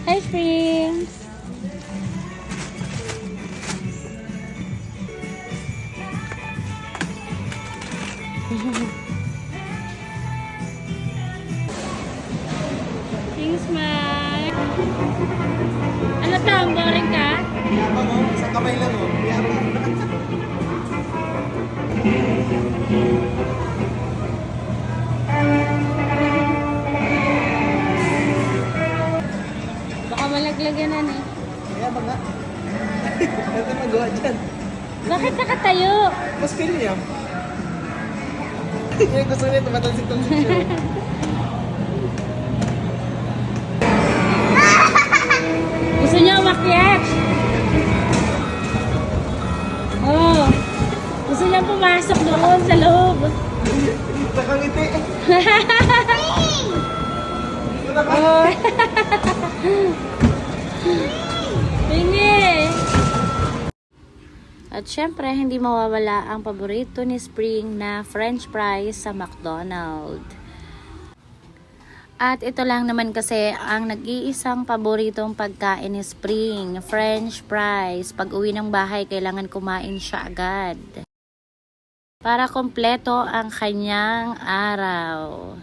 Hi, Springs! Thanks, Mike! Ano to? Boring ka? Yabang oh, isang kamay lang oh. Yabang. Baka malaglagan na eh. Yabang nga. Ano magawa dyan? Bakit nakatayo? Mas feel niya. Yung gusto niya, tumatalsik-talsik siya. Gusto niya umakyat? Oh. Gusto niya pumasok doon sa loob. Nakangiti. Oh. Pingi. At syempre, hindi mawawala ang paborito ni Spring na French fries sa McDonald's. At ito lang naman kasi ang nag-iisang paboritong pagkain ni Spring, French fries. Pag uwi ng bahay, kailangan kumain siya agad para kompleto ang kanyang araw.